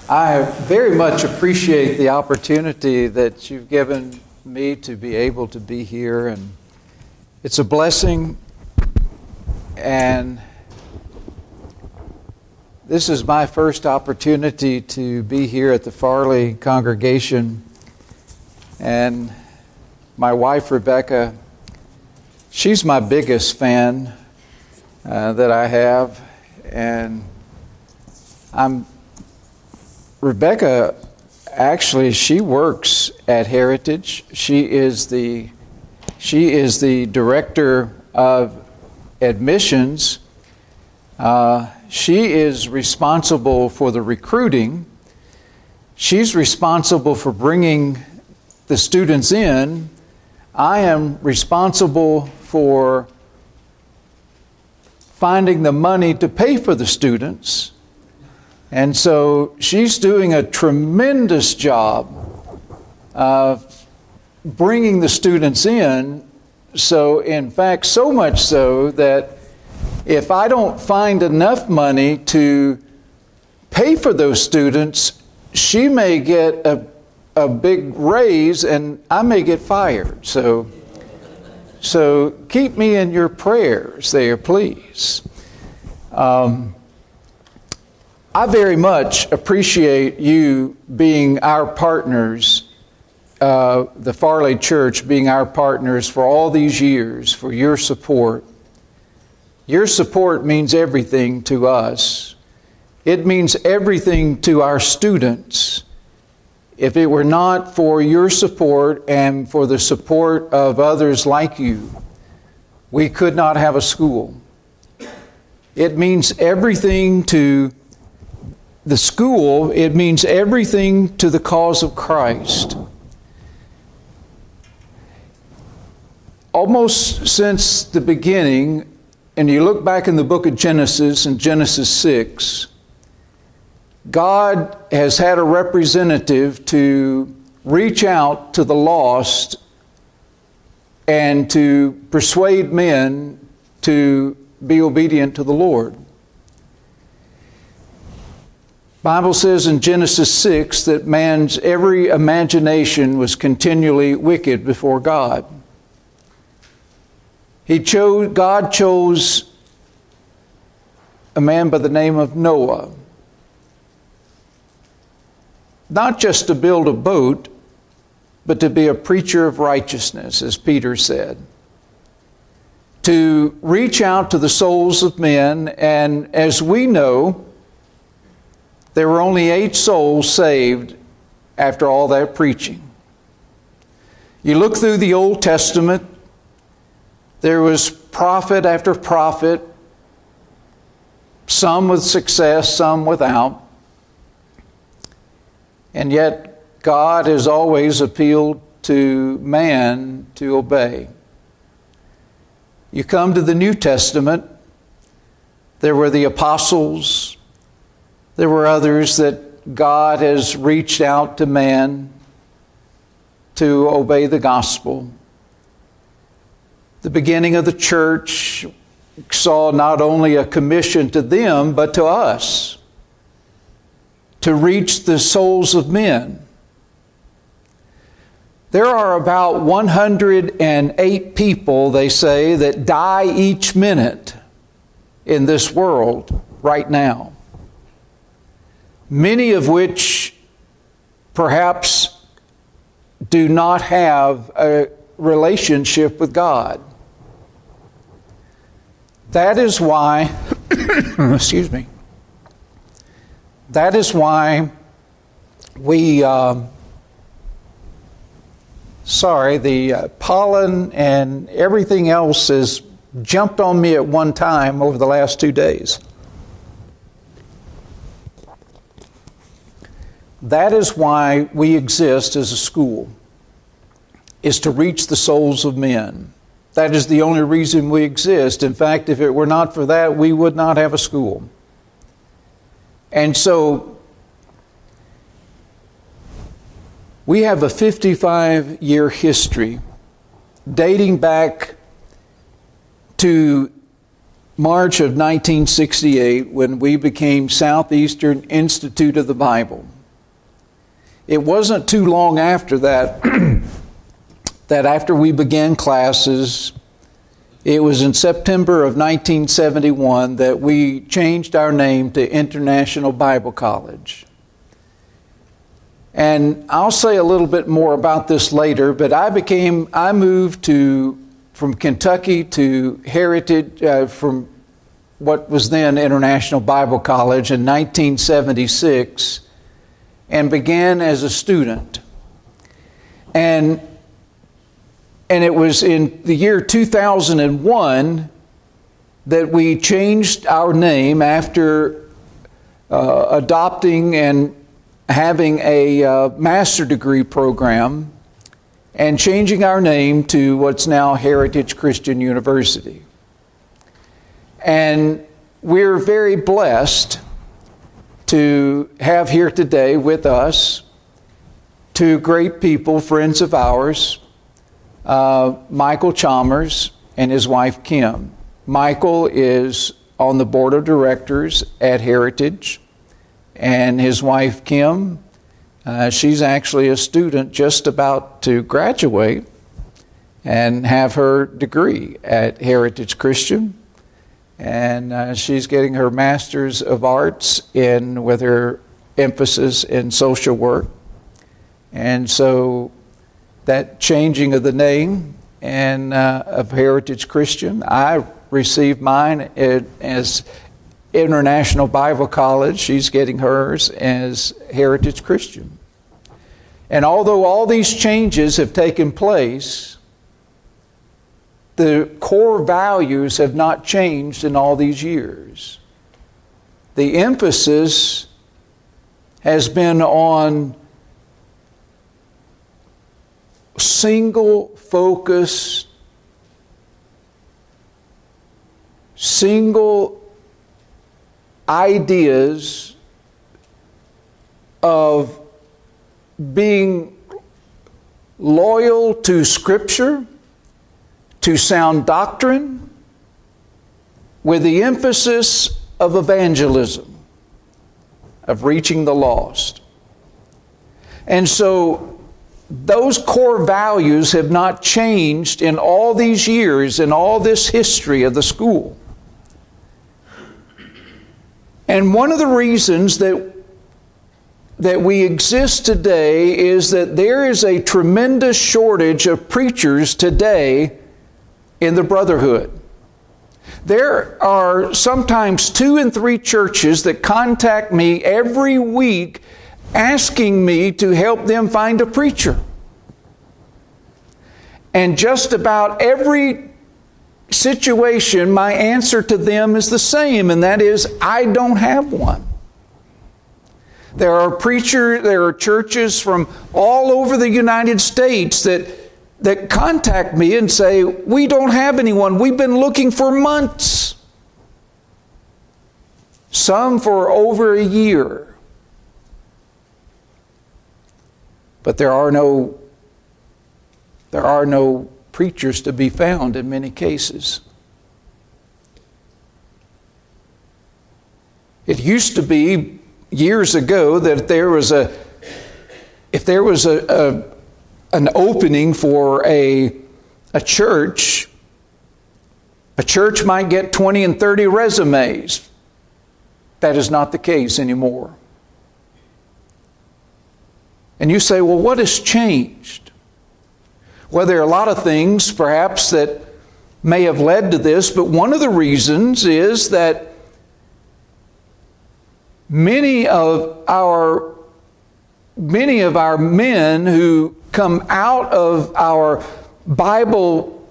I very much appreciate the opportunity that you've given me to be able to be here, and it's a blessing. And this is my first opportunity to be here at the Farley congregation, and my wife Rebecca, she's my biggest fan that I have, and Rebecca, actually, she works at Heritage. She is the director of admissions. She is responsible for the recruiting. She's responsible for bringing the students in. I am responsible for finding the money to pay for the students. And so she's doing a tremendous job of bringing the students in. So in fact, so much so that if I don't find enough money to pay for those students, she may get a big raise and I may get fired. So keep me in your prayers there, please. I very much appreciate you being our partners, the Farley Church being our partners for all these years, for your support. Your support means everything to us. It means everything to our students. If it were not for your support and for the support of others like you, we could not have a school. It means everything to the school. It means everything to the cause of Christ. Almost since the beginning, and you look back in the book of Genesis, in Genesis 6, God has had a representative to reach out to the lost and to persuade men to be obedient to the Lord. The Bible says in Genesis 6 that man's every imagination was continually wicked before God. God chose a man by the name of Noah, not just to build a boat, but to be a preacher of righteousness, as Peter said, to reach out to the souls of men. And as we know, there were only 8 souls saved after all that preaching. You look through the Old Testament, there was prophet after prophet, some with success, some without. And yet God has always appealed to man to obey. You come to the New Testament, there were the apostles, there were others that God has reached out to man to obey the gospel. The beginning of the church saw not only a commission to them, but to us to reach the souls of men. There are about 108 people, they say, that die each minute in this world right now. Many of which perhaps do not have a relationship with God. That is why, excuse me, that is why the pollen and everything else has jumped on me at one time over the last 2 days. That is why we exist as a school, is to reach the souls of men. That is the only reason we exist. In fact, if it were not for that, we would not have a school. And so we have a 55-year history dating back to March of 1968 when we became Southeastern Institute of the Bible. it wasn't too long after that, that after we began classes, it was in September of 1971 that we changed our name to International Bible College. And I'll say a little bit more about this later, but I moved from Kentucky to Heritage, from what was then International Bible College in 1976, and began as a student. And it was in the year 2001 that we changed our name after adopting and having a master degree program and changing our name to what's now Heritage Christian University. And we're very blessed to have here today with us two great people, friends of ours, Michael Chalmers and his wife Kim. Michael is on the board of directors at Heritage, and his wife Kim, she's actually a student just about to graduate and have her degree at Heritage Christian. And she's getting her Master's of Arts with her emphasis in social work. And so that changing of the name and of Heritage Christian, I received mine as International Bible College. She's getting hers as Heritage Christian. And although all these changes have taken place, the core values have not changed in all these years. The emphasis has been on single-focused, single ideas of being loyal to Scripture, to sound doctrine, with the emphasis of evangelism, of reaching the lost. And so those core values have not changed in all these years, in all this history of the school. And one of the reasons that we exist today is that there is a tremendous shortage of preachers today in the brotherhood. There are sometimes 2 and 3 churches that contact me every week asking me to help them find a preacher. And just about every situation, my answer to them is the same, and that is, I don't have one. There are churches from all over the United States that contact me and say, we don't have anyone. We've been looking for months. Some for over a year. But there are no preachers to be found in many cases. It used to be years ago that if there was an opening for a church might get 20 and 30 resumes. That is not the case anymore. And you say, well, what has changed? Well, there are a lot of things perhaps that may have led to this, but one of the reasons is that many of our men who come out of our Bible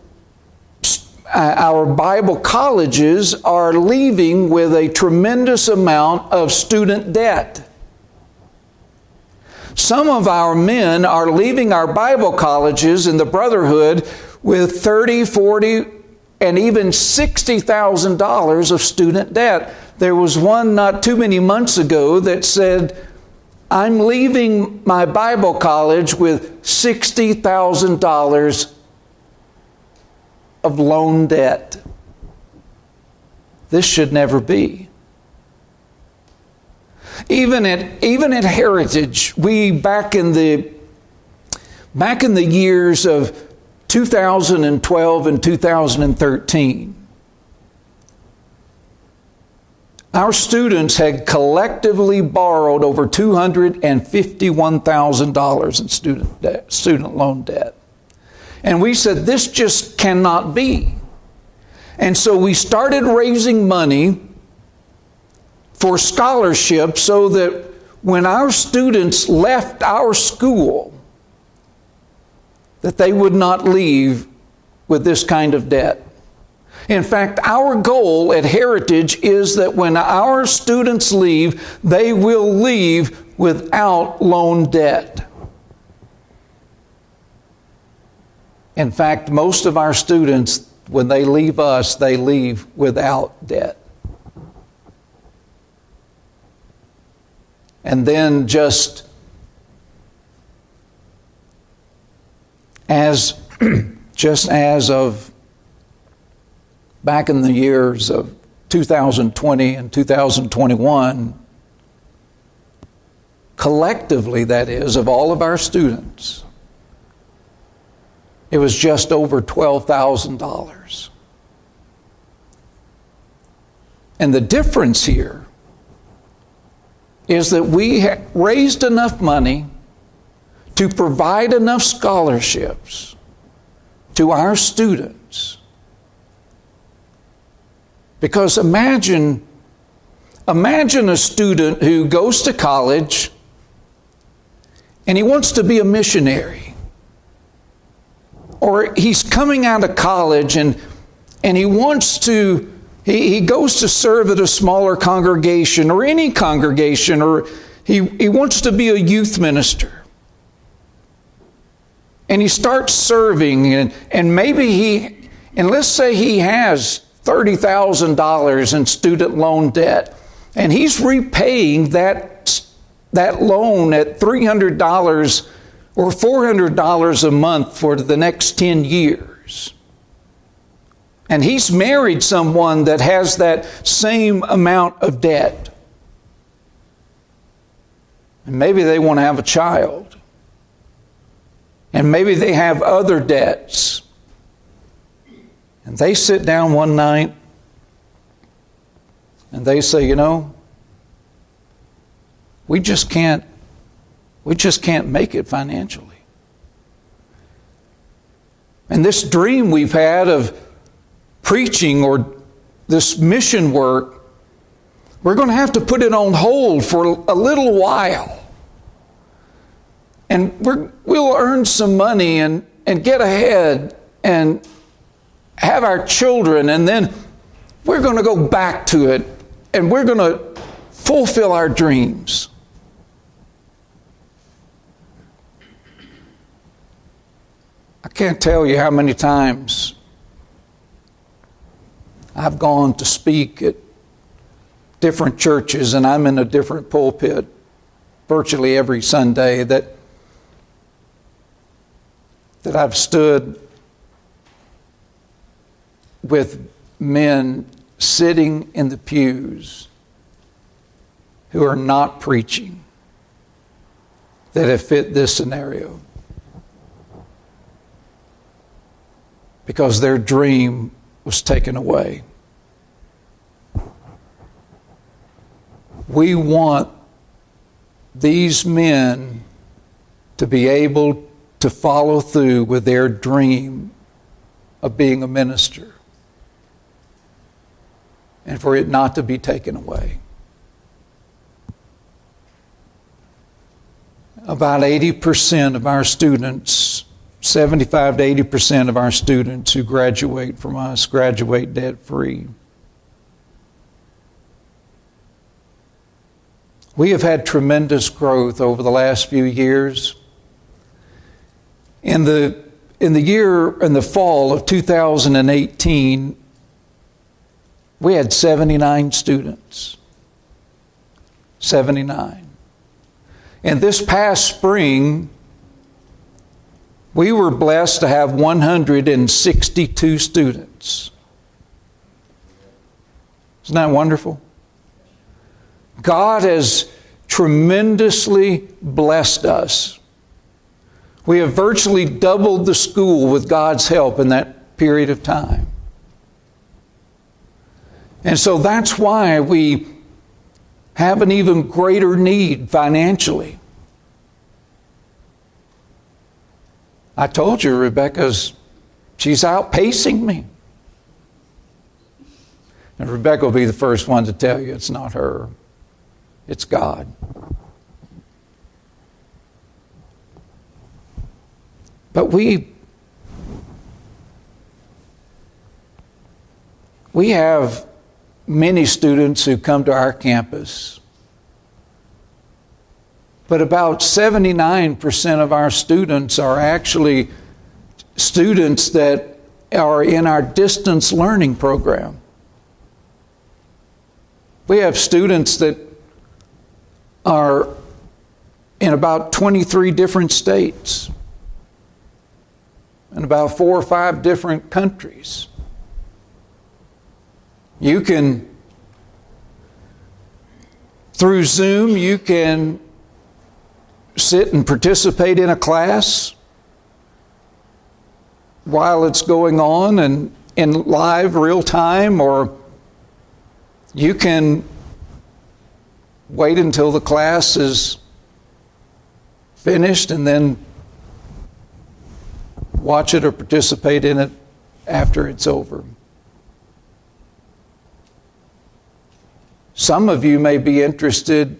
colleges are leaving with a tremendous amount of student debt. Some of our men are leaving our Bible colleges in the brotherhood with $30,000, $40,000, and even $60,000 of student debt. There was one not too many months ago that said, I'm leaving my Bible college with $60,000 of loan debt. This should never be. Even at Heritage, we back in the years of 2012 and 2013, our students had collectively borrowed over $251,000 in student loan debt. And we said, this just cannot be. And so we started raising money for scholarships so that when our students left our school, that they would not leave with this kind of debt. In fact, our goal at Heritage is that when our students leave, they will leave without loan debt. In fact, most of our students, when they leave us, they leave without debt. And then just as of back in the years of 2020 and 2021, collectively, that is, of all of our students, it was just over $12,000. And the difference here is that we raised enough money to provide enough scholarships to our students. Because imagine a student who goes to college and he wants to be a missionary. Or he's coming out of college and he wants to, he goes to serve at a smaller congregation or any congregation, or he wants to be a youth minister. And he starts serving, and maybe and let's say he has $30,000 in student loan debt, and he's repaying that loan at $300 or $400 a month for the next 10 years. And he's married someone that has that same amount of debt. And maybe they want to have a child. And maybe they have other debts. And they sit down one night and they say, we just can't make it financially. And this dream we've had of preaching or this mission work, we're going to have to put it on hold for a little while. And we'll earn some money and get ahead and have our children, and then we're going to go back to it and we're going to fulfill our dreams. I can't tell you how many times I've gone to speak at different churches, and I'm in a different pulpit virtually every Sunday, that I've stood with men sitting in the pews who are not preaching, that have fit this scenario. Because their dream was taken away. We want these men to be able to follow through with their dream of being a minister, and for it not to be taken away. About 80% of our students, 75 to 80% of our students who graduate from us graduate debt-free. We have had tremendous growth over the last few years. In the fall of 2018, we had 79 students. 79. And this past spring, we were blessed to have 162 students. Isn't that wonderful? God has tremendously blessed us. We have virtually doubled the school with God's help in that period of time. And so that's why we have an even greater need financially. I told you, she's outpacing me. And Rebecca will be the first one to tell you it's not her, it's God. But we have many students who come to our campus, but about 79% of our students are actually students that are in our distance learning program. We have students that are in about 23 different states and about 4 or 5 different countries. You can, through Zoom, you can sit and participate in a class while it's going on and in live, real time, or you can wait until the class is finished and then watch it or participate in it after it's over. Some of you may be interested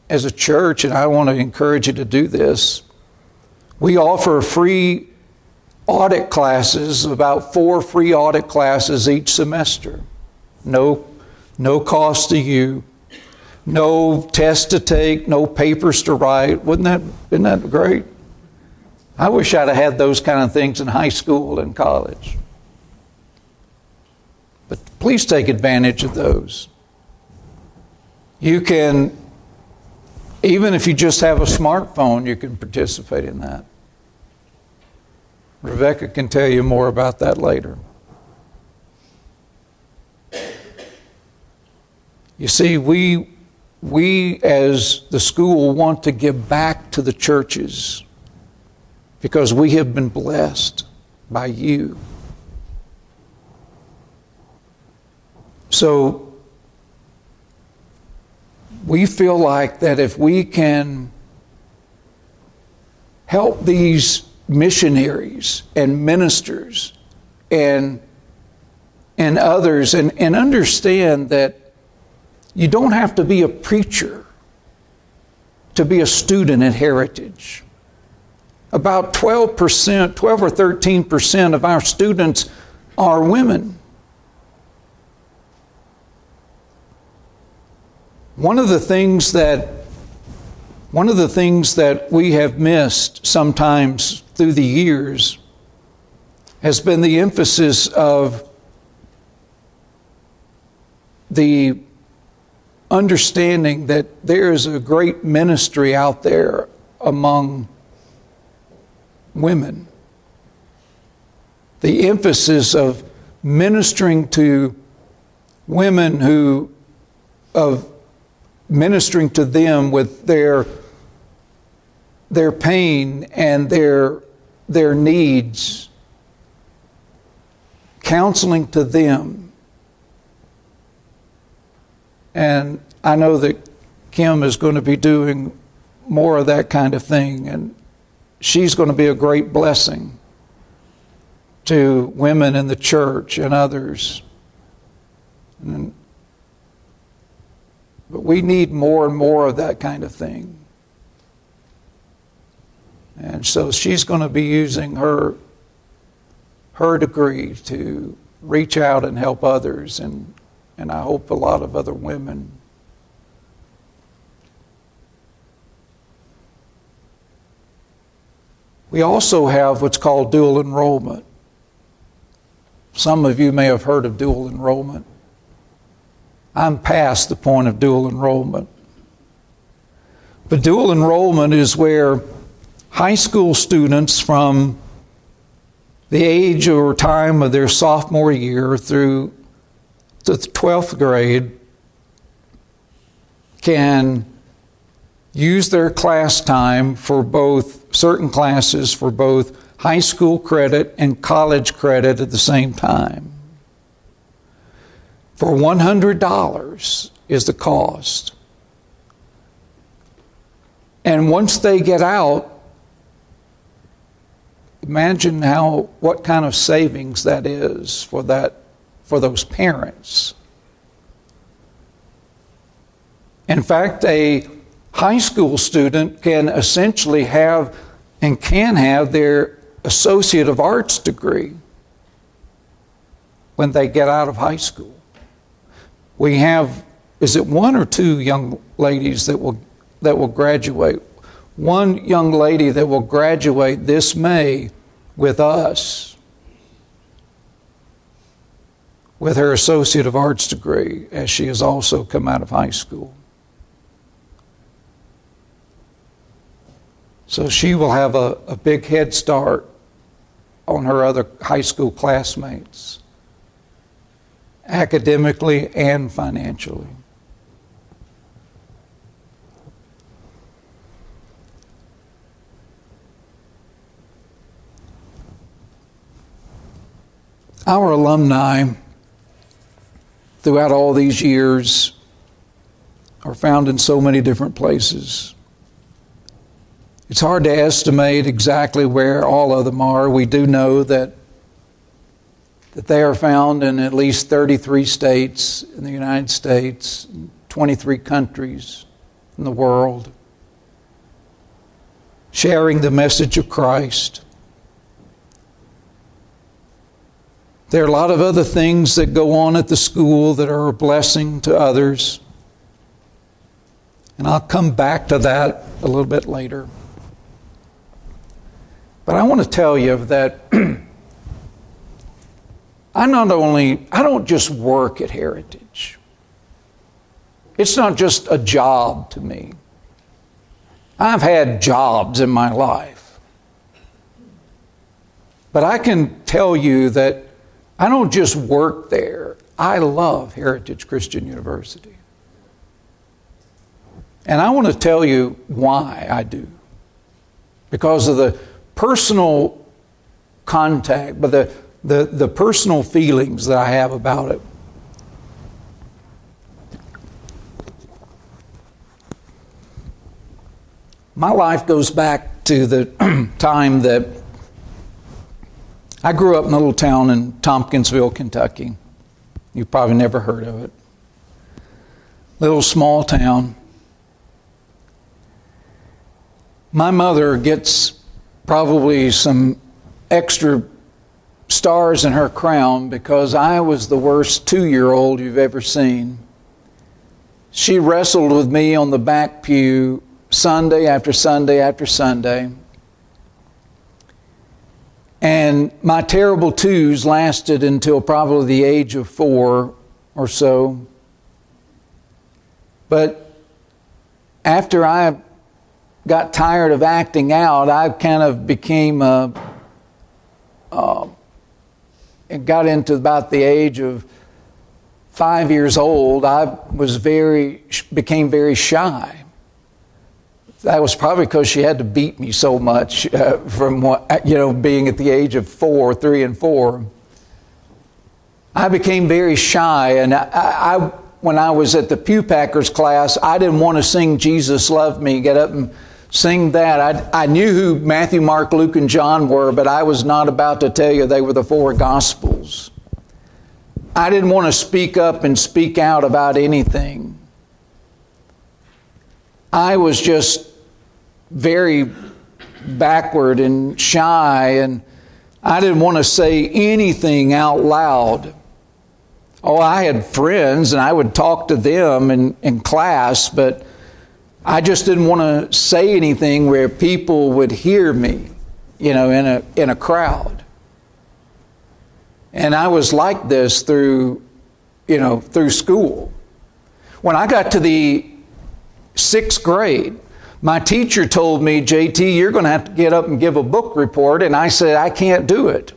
as a church, and I want to encourage you to do this. We offer free audit classes, about 4 free audit classes each semester. No cost to you, no test to take, no papers to write. Isn't that great? I wish I'd have had those kind of things in high school and college. But please take advantage of those. You can, even if you just have a smartphone, you can participate in that. Rebecca can tell you more about that later. You see, we as the school want to give back to the churches because we have been blessed by you. So we feel like that if we can help these missionaries and ministers and others and understand that you don't have to be a preacher to be a student at Heritage. About 12 or 13% of our students are women. One of the things that we have missed sometimes through the years has been the emphasis of the understanding that there is a great ministry out there among women. The emphasis of ministering to women ministering to them with their pain and their needs, counseling to them. And I know that Kim is going to be doing more of that kind of thing, and she's going to be a great blessing to women in the church and others. But we need more and more of that kind of thing. And so she's going to be using her degree to reach out and help others, and I hope a lot of other women. We also have what's called dual enrollment. Some of you may have heard of dual enrollment. I'm past the point of dual enrollment. But dual enrollment is where high school students from the age or time of their sophomore year through the 12th grade can use their class time for both certain classes for both high school credit and college credit at the same time. For $100 is the cost. And once they get out, imagine what kind of savings that is for those parents. In fact, a high school student can essentially have and can have their Associate of Arts degree when they get out of high school. We have, is it one or two young ladies that will graduate? One young lady that will graduate this May with us with her Associate of Arts degree, as she has also come out of high school. So she will have a big head start on her other high school classmates, academically and financially. Our alumni throughout all these years are found in so many different places. It's hard to estimate exactly where all of them are. We do know that they are found in at least 33 states in the United States, 23 countries in the world, sharing the message of Christ. There are a lot of other things that go on at the school that are a blessing to others. And I'll come back to that a little bit later. But I want to tell you that I don't just work at Heritage. It's not just a job to me. I've had jobs in my life. But I can tell you that I don't just work there. I love Heritage Christian University. And I want to tell you why I do. Because of the personal contact, but the personal feelings that I have about it. My life goes back to the time that I grew up in a little town in Tompkinsville, Kentucky. You've probably never heard of it. Little small town. My mother gets probably some extra stars in her crown because I was the worst 2-year-old you've ever seen. She wrestled with me on the back pew Sunday after Sunday after Sunday. And my terrible twos lasted until probably the age of 4 or so. But after I got tired of acting out, I kind of became it got into about the age of 5 years old. I became very shy. That was probably because she had to beat me so much from being at the age of 3 and 4. I became very shy, and when I was at the Pew Packers class, I didn't want to sing "Jesus Loved Me," get up and sing that. I knew who Matthew, Mark, Luke, and John were, but I was not about to tell you they were the 4 Gospels. I didn't want to speak up and speak out about anything. I was just very backward and shy, and I didn't want to say anything out loud. Oh, I had friends, and I would talk to them in class, but I just didn't want to say anything where people would hear me, in a crowd. And I was like this through school. When I got to the 6th grade, my teacher told me, "JT, you're going to have to get up and give a book report." And I said, "I can't do it."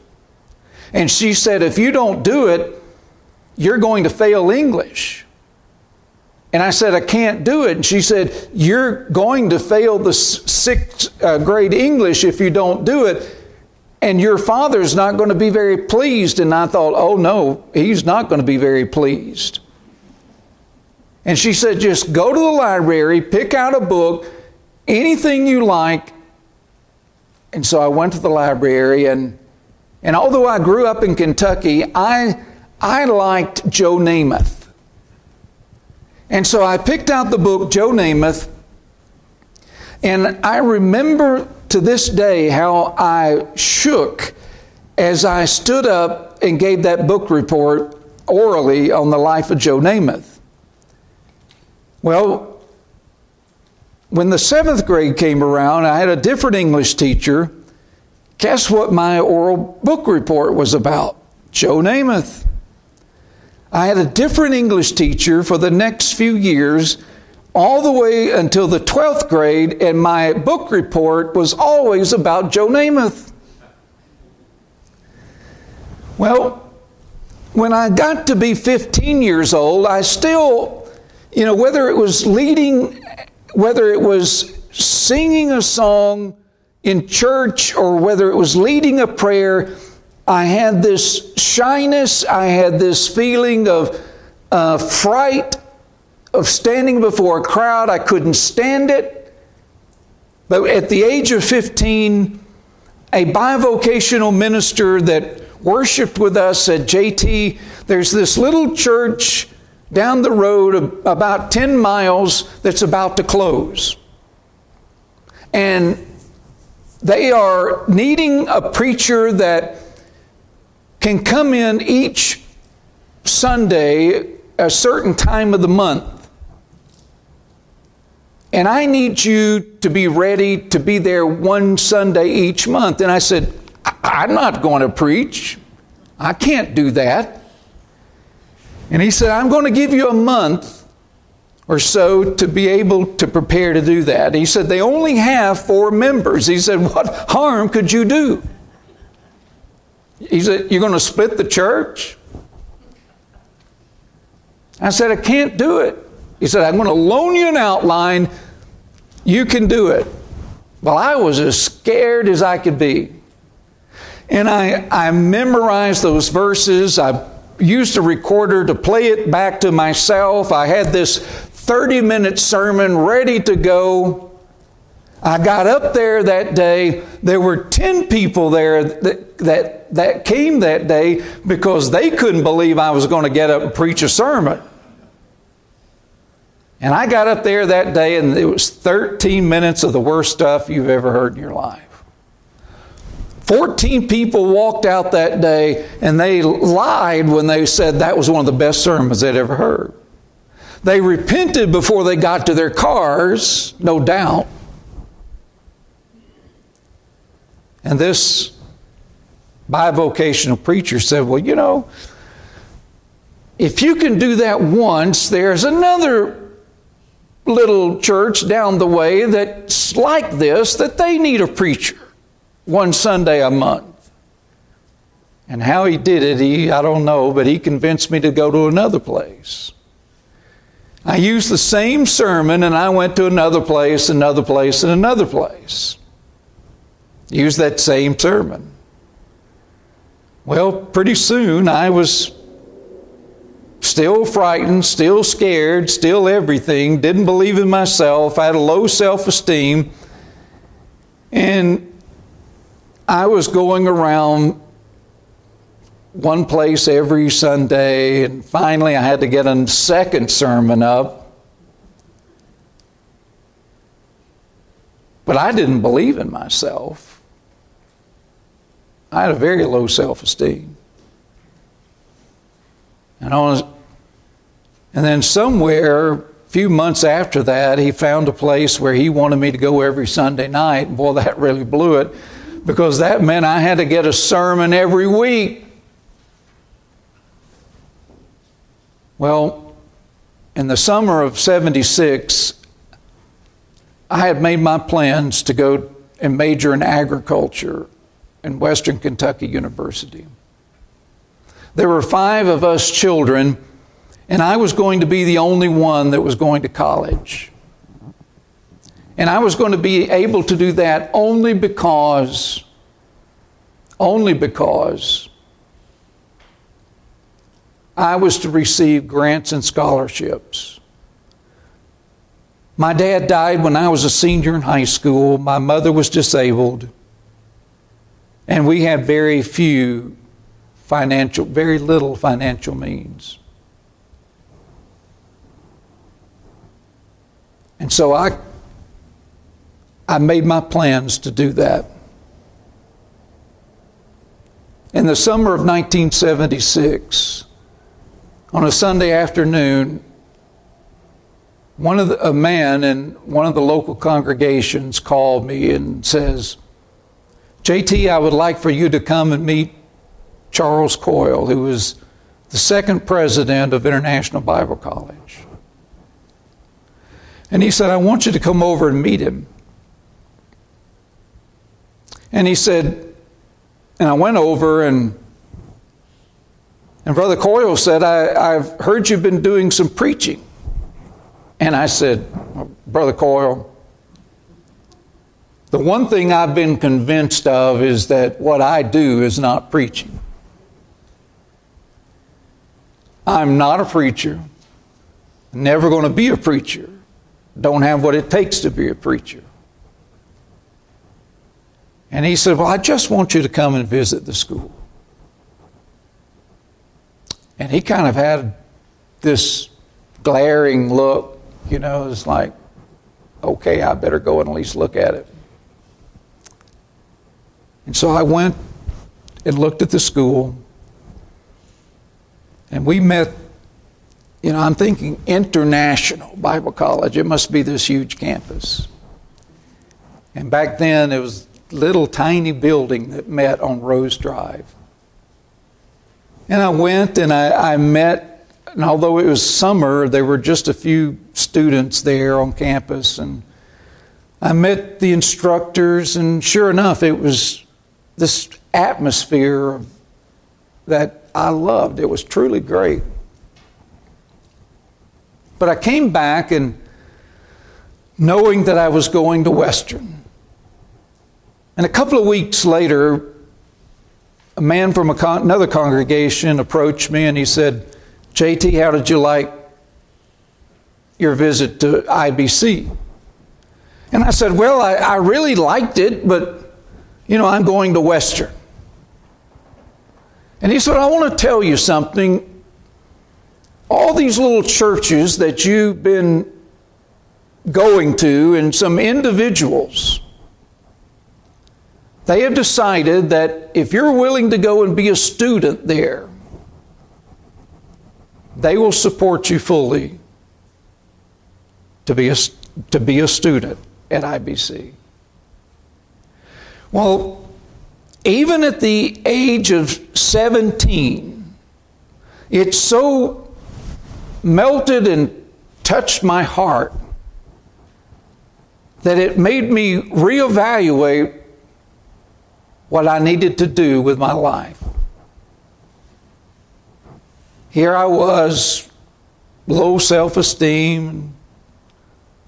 And she said, "If you don't do it, you're going to fail English." And I said, I can't do it. And she said, you're going to fail the sixth grade English if you don't do it. And your father's not going to be very pleased. And I thought, oh no, he's not going to be very pleased. And she said, just go to the library, pick out a book, anything you like. And so I went to the library, and although I grew up in Kentucky, I liked Joe Namath. And so I picked out the book, Joe Namath, and I remember to this day how I shook as I stood up and gave that book report orally on the life of Joe Namath. Well, when the 7th grade came around, I had a different English teacher. Guess what my oral book report was about? Joe Namath. I had a different English teacher for the next few years, all the way until the 12th grade, and my book report was always about Joe Namath. Well, when I got to be 15 years old, I still, whether it was singing a song in church or whether it was leading a prayer, I had this shyness, I had this feeling of fright of standing before a crowd. I couldn't stand it. But at the age of 15, a bivocational minister that worshiped with us said, JT, there's this little church down the road about 10 miles that's about to close. And they are needing a preacher that can come in each Sunday, a certain time of the month. And I need you to be ready to be there one Sunday each month. And I said, I'm not going to preach. I can't do that. And he said, I'm going to give you a month or so to be able to prepare to do that. He said, they only have 4 members. He said, what harm could you do? He said, you're going to split the church? I said, I can't do it. He said, I'm going to loan you an outline. You can do it. Well, I was as scared as I could be. And I memorized those verses. I used a recorder to play it back to myself. I had this 30-minute sermon ready to go. I got up there that day. There were 10 people there that came that day because they couldn't believe I was going to get up and preach a sermon. And I got up there that day, and it was 13 minutes of the worst stuff you've ever heard in your life. 14 people walked out that day, and they lied when they said that was one of the best sermons they'd ever heard. They repented before they got to their cars, no doubt. And this bivocational preacher said, well, if you can do that once, there's another little church down the way that's like this, that they need a preacher one Sunday a month. And how he did it, I don't know, but he convinced me to go to another place. I used the same sermon, and I went to another place, another place, and another place. Used that same sermon. Well, pretty soon I was still frightened, still scared, still everything, didn't believe in myself, I had a low self-esteem, and I was going around one place every Sunday, and finally I had to get a second sermon up. But I didn't believe in myself. I had a very low self-esteem. And then somewhere, a few months after that, he found a place where he wanted me to go every Sunday night. And boy, that really blew it, because that meant I had to get a sermon every week. Well, in the summer of '76, I had made my plans to go and major in agriculture in Western Kentucky University. There were 5 of us children, And I was going to be the only one that was going to college. And I was going to be able to do that only because I was to receive grants and scholarships. My dad died when I was a senior in high school. My mother was disabled. And we had very little financial means. And so I made my plans to do that. In the summer of 1976, on a Sunday afternoon, a man in one of the local congregations called me and says, JT, I would like for you to come and meet Charles Coyle, who was the second president of International Bible College. And he said, I want you to come over and meet him. And he said, and I went over and Brother Coyle said, I've heard you've been doing some preaching. And I said, Brother Coyle, the one thing I've been convinced of is that what I do is not preaching. I'm not a preacher, never going to be a preacher, don't have what it takes to be a preacher. And he said, well, I just want you to come and visit the school. And he kind of had this glaring look, it's like, okay, I better go and at least look at it. And so I went and looked at the school, and we met, I'm thinking International Bible College. It must be this huge campus. And back then, it was a little tiny building that met on Rose Drive. And I went and I met, and although it was summer, there were just a few students there on campus. And I met the instructors, and sure enough, it was this atmosphere that I loved. It was truly great. But I came back and knowing that I was going to Western. And a couple of weeks later, a man from another congregation approached me and he said, JT, how did you like your visit to IBC? And I said, well, I really liked it, but, I'm going to Western. And he said, I want to tell you something. All these little churches that you've been going to, and some individuals, they have decided that if you're willing to go and be a student there, they will support you fully to be a student at IBC. Well, even at the age of 17, it so melted and touched my heart that it made me reevaluate what I needed to do with my life. Here I was, low self-esteem,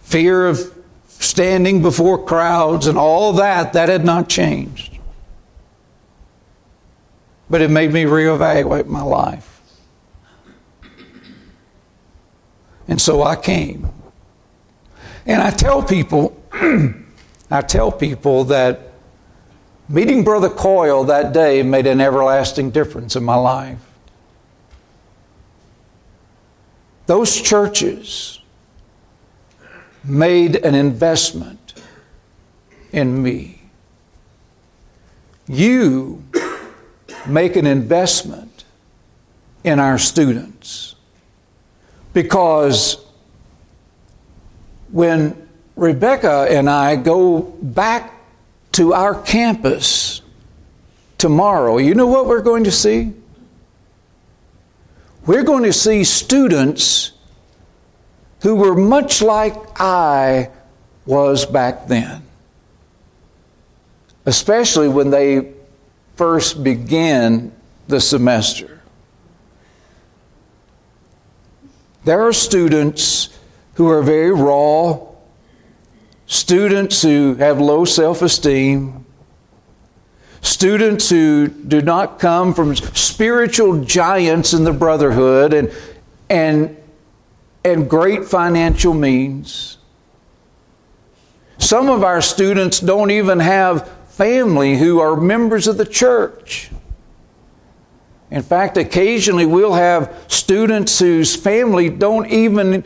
fear of standing before crowds, and all that had not changed. But it made me reevaluate my life. And so I came. And I tell people that meeting Brother Coyle that day made an everlasting difference in my life. Those churches made an investment in me. You make an investment in our students. Because when Rebecca and I go back to our campus tomorrow, you know what we're going to see? We're going to see students who were much like I was back then. Especially when they first began the semester. There are students who are very raw, students who have low self-esteem, students who do not come from spiritual giants in the brotherhood and great financial means. Some of our students don't even have family who are members of the church. In fact, occasionally we'll have students whose family don't even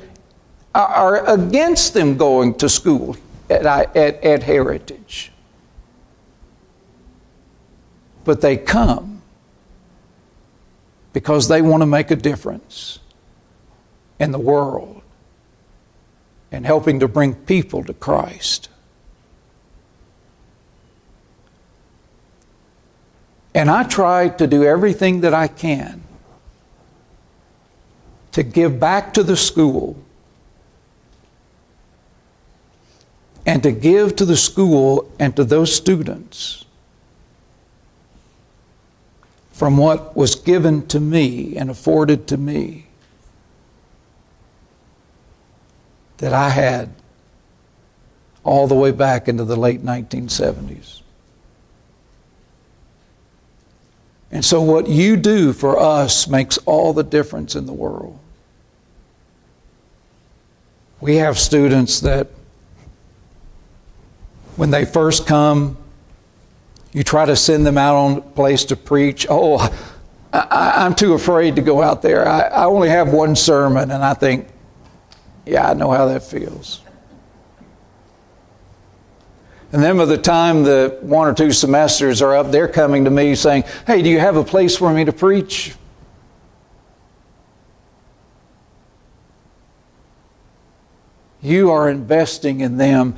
are against them going to school at Heritage. But they come because they want to make a difference in the world and helping to bring people to Christ. And I try to do everything that I can to give back to the school and to give to the school and to those students from what was given to me and afforded to me that I had all the way back into the late 1970s. And so what you do for us makes all the difference in the world. We have students that when they first come, you try to send them out on a place to preach. Oh, I'm too afraid to go out there. I only have one sermon, and I think, yeah, I know how that feels. And then by the time the 1 or 2 semesters are up, they're coming to me saying, hey, do you have a place for me to preach? You are investing in them.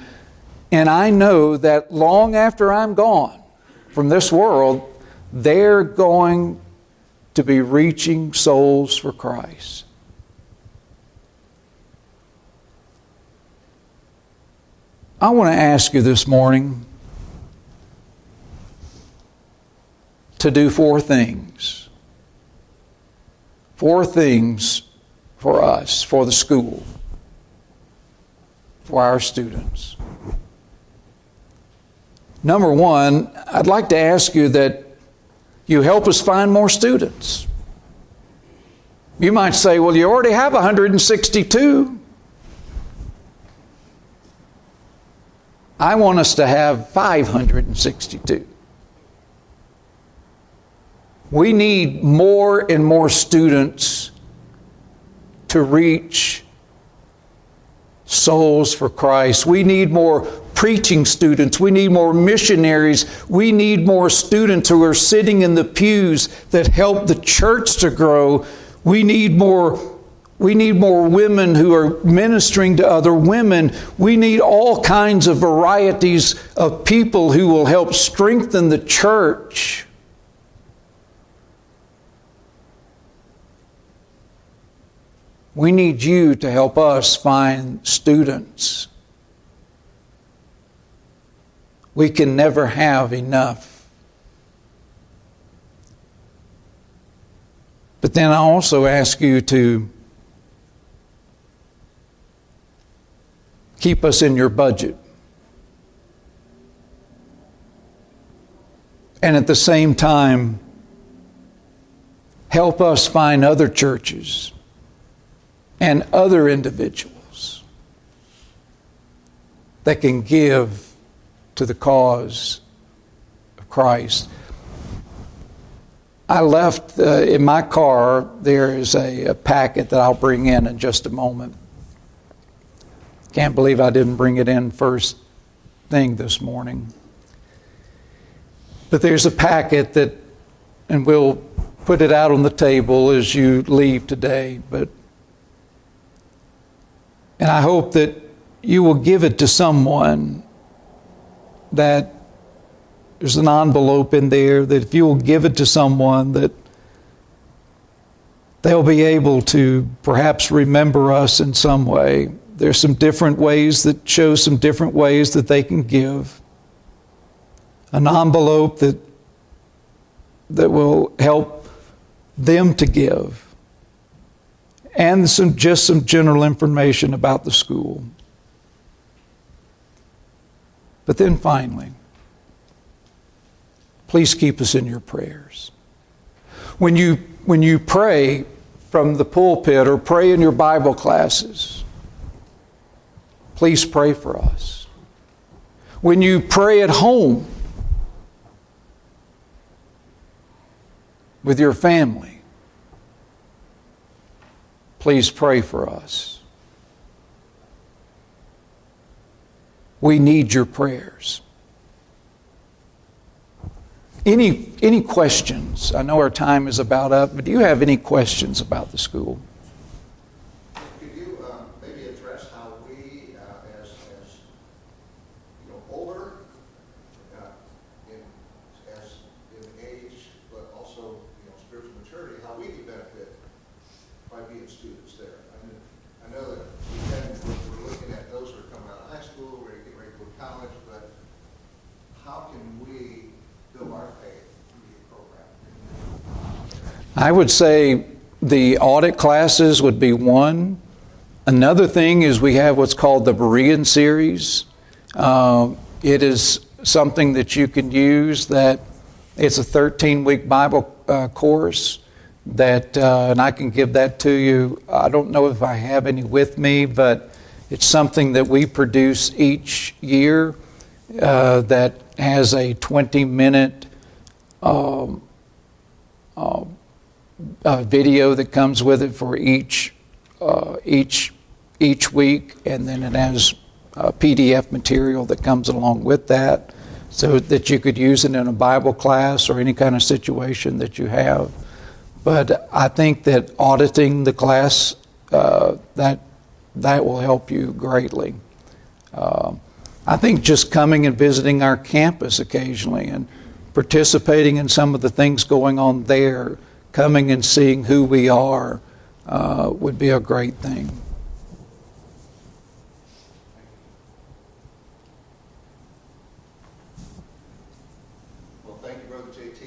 And I know that long after I'm gone from this world, they're going to be reaching souls for Christ. I want to ask you this morning to do 4 things. 4 things for us, for the school, for our students. Number 1, I'd like to ask you that you help us find more students. You might say, well, you already have 162. I want us to have 562. We need more and more students to reach souls for Christ. We need more preaching students. We need more missionaries. We need more students who are sitting in the pews that help the church to grow. We need more women who are ministering to other women. We need all kinds of varieties of people who will help strengthen the church. We need you to help us find students. We can never have enough. But then I also ask you to keep us in your budget. And at the same time, help us find other churches and other individuals that can give to the cause of Christ. I left in my car, there is a packet that I'll bring in just a moment. Can't believe I didn't bring it in first thing this morning. But there's a packet that, and we'll put it out on the table as you leave today, and I hope that you will give it to someone, that there's an envelope in there, that if you will give it to someone, that they'll be able to perhaps remember us in some way. There's some different ways that show some different ways that they can give. An envelope that will help them to give. and just some general information about the school. But then finally, please keep us in your prayers. When you pray from the pulpit or pray in your Bible classes, please pray for us. When you pray at home with your family, please pray for us. We need your prayers. Any questions? I know our time is about up, but do you have any questions about the school? Could you maybe address how we, as older, in age, but also spiritual maturity, how we can benefit by being students there? I know that we're looking at those who are coming out of high school, we're getting ready to go to college, but how can we build our faith through the program? I would say the audit classes would be one. Another thing is we have what's called the Berean series. It is something that you can use that it's a 13-week Bible course that, and I can give that to you. I don't know if I have any with me, but it's something that we produce each year that has a 20-minute video that comes with it for each week, and then it has PDF material that comes along with that, so that you could use it in a Bible class or any kind of situation that you have. But I think that auditing the class, that will help you greatly. I think just coming and visiting our campus occasionally and participating in some of the things going on there, coming and seeing who we are, would be a great thing. Well, thank you, Brother JT.